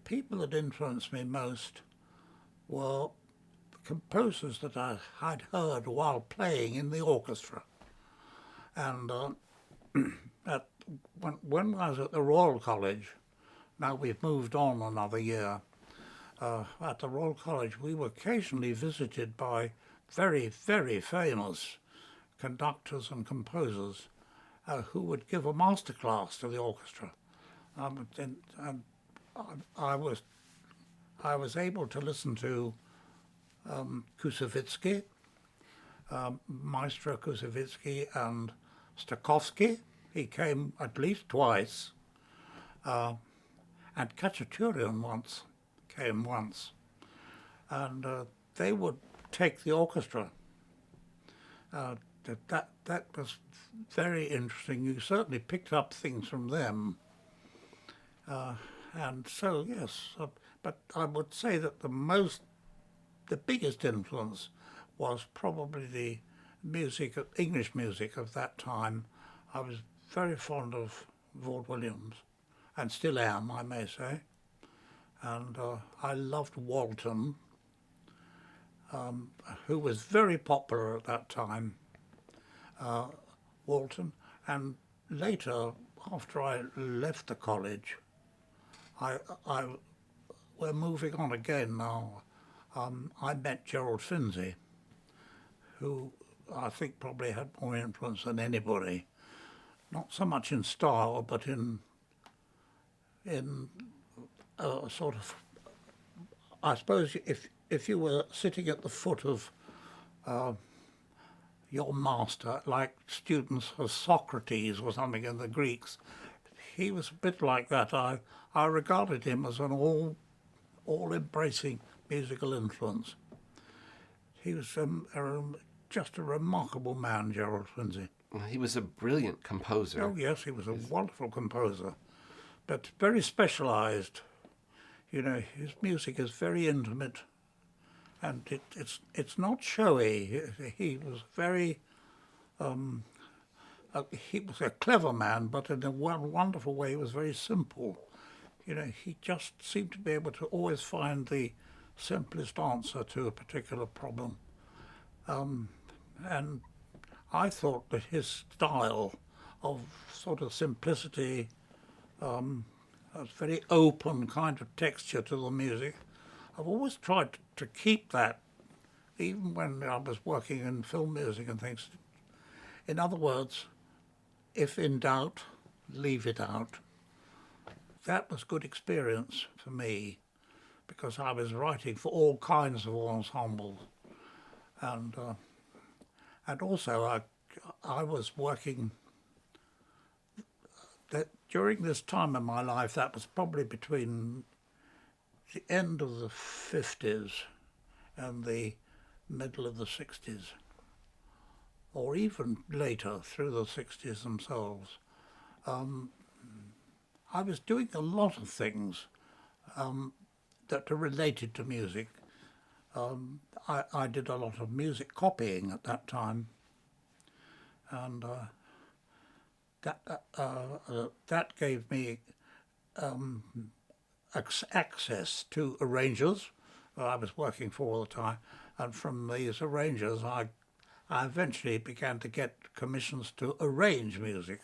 people that influenced me most were composers that I had heard while playing in the orchestra. And at, when I was at the Royal College, now we've moved on another year, at the Royal College we were occasionally visited by very, very famous conductors and composers who would give a master class to the orchestra. And I was able to listen to Kusevitsky, Maestro Kusevitsky, and Stokowski. He came at least twice, and Khachaturian came once, and they would take the orchestra. That was very interesting. You certainly picked up things from them, and so yes. But I would say that the biggest influence was probably the English music of that time. I was very fond of Vaughan Williams, and still am, I may say. And I loved Walton, who was very popular at that time. Walton, and later, after I left the college, I we're moving on again now. I met Gerald Finzi, who I think probably had more influence than anybody, not so much in style, but in sort of, I suppose if you were sitting at the foot of your master, like students of Socrates or something in the Greeks, he was a bit like that. I regarded him as an all-embracing musical influence. He was just a remarkable man, Gerald Finzi. He was a brilliant composer. Oh yes, he was a wonderful composer, but very specialised. You know, his music is very intimate, and it's not showy. He was very he was a clever man, but in a wonderful way, he was very simple. You know, he just seemed to be able to always find the simplest answer to a particular problem. And I thought that his style of sort of simplicity, a very open kind of texture to the music, I've always tried to keep that, even when I was working in film music and things. In other words, if in doubt, leave it out. That was good experience for me, because I was writing for all kinds of ensembles, and also I was working. That during this time in my life, that was probably between the end of the 50s and the middle of the 60s, or even later through the 60s themselves. I was doing a lot of things that are related to music. I did a lot of music copying at that time, and that gave me access to arrangers that I was working for all the time, and from these arrangers I eventually began to get commissions to arrange music,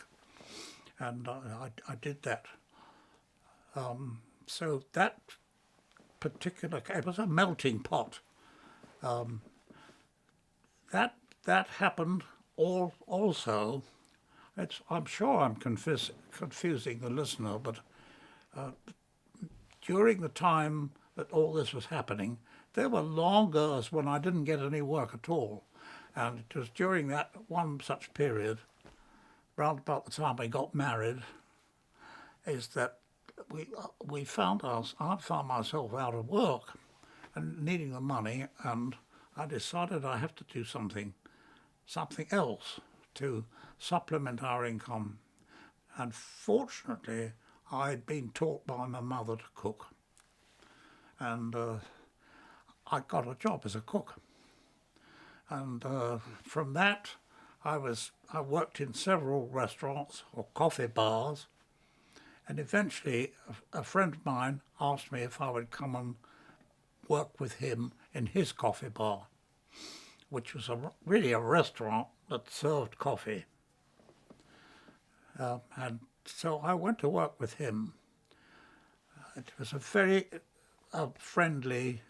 and I did that. So that particular, it was a melting pot. That happened also. I'm sure I'm confusing the listener, but during the time that all this was happening, there were long hours when I didn't get any work at all. And it was during that one such period, round about the time I got married, is that I found myself out of work and needing the money, and I decided I have to do something else to supplement our income. And fortunately, I'd been taught by my mother to cook, and I got a job as a cook. And from that, I worked in several restaurants or coffee bars, And eventually, a friend of mine asked me if I would come and work with him in his coffee bar, which was really a restaurant that served coffee. And so I went to work with him. It was a very friendly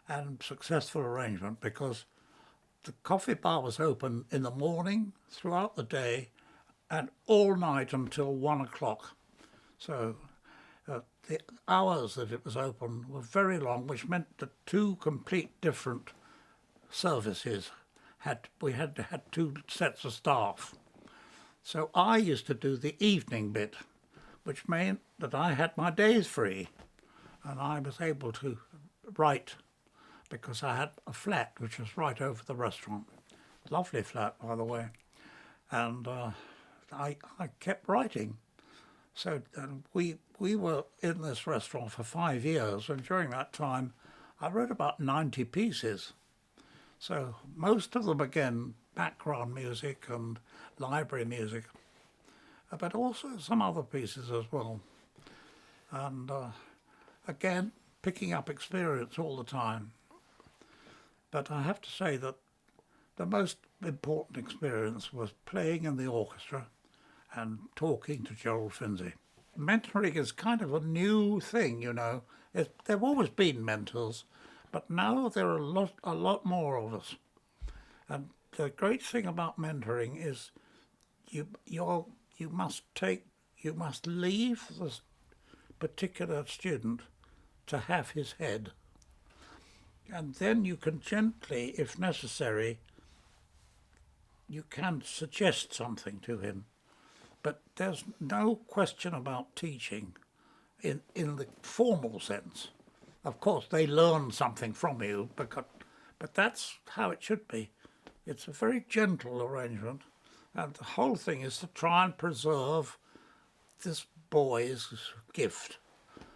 and successful arrangement because the coffee bar was open in the morning, throughout the day, and all night until 1 o'clock. So the hours that it was open were very long, which meant that two complete different services we had to have two sets of staff. So I used to do the evening bit, which meant that I had my days free, and I was able to write because I had a flat which was right over the restaurant. Lovely flat, by the way. And I kept writing. So we were in this restaurant for 5 years, and during that time I wrote about 90 pieces. So most of them, again, background music and library music, but also some other pieces as well. And again, picking up experience all the time. But I have to say that the most important experience was playing in the orchestra and talking to Gerald Finzi. Mentoring is kind of a new thing, you know. There have always been mentors, but now there are a lot more of us. And the great thing about mentoring is you must leave this particular student to have his head, and then you can gently, if necessary, you can suggest something to him. But there's no question about teaching in the formal sense. Of course, they learn something from you, but that's how it should be. It's a very gentle arrangement, and the whole thing is to try and preserve this boy's gift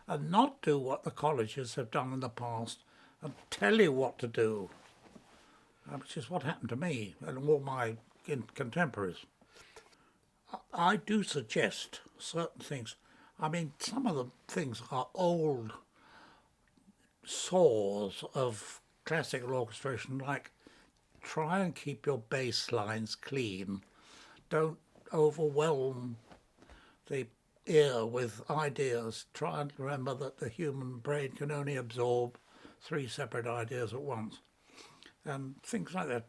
and not do what the colleges have done in the past and tell you what to do, which is what happened to me and all my contemporaries. I do suggest certain things. I mean, some of the things are old saws of classical orchestration, like try and keep your bass lines clean. Don't overwhelm the ear with ideas. Try and remember that the human brain can only absorb 3 separate ideas at once. And things like that.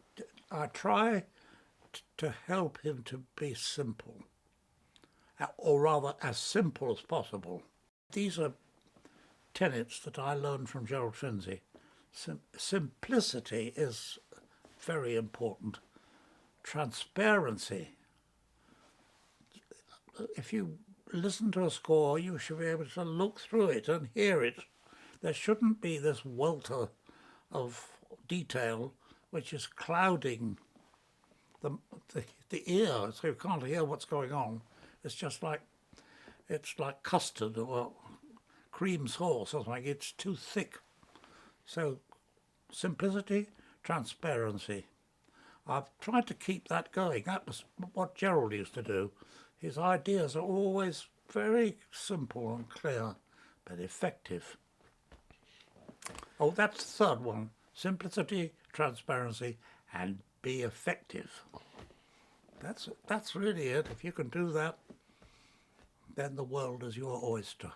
I try to help him to be simple, or rather as simple as possible. These are tenets that I learned from Gerald Finzi. Simplicity is very important. Transparency. If you listen to a score, you should be able to look through it and hear it. There shouldn't be this welter of detail which is clouding the ear, so you can't hear what's going on. It's like custard or cream sauce or something. It's too thick. So simplicity, transparency. I've tried to keep that going. That was what Gerald used to do. His ideas are always very simple and clear, but effective. Oh, that's the third one. Simplicity, transparency, and be effective. That's really it. If you can do that, then the world is your oyster.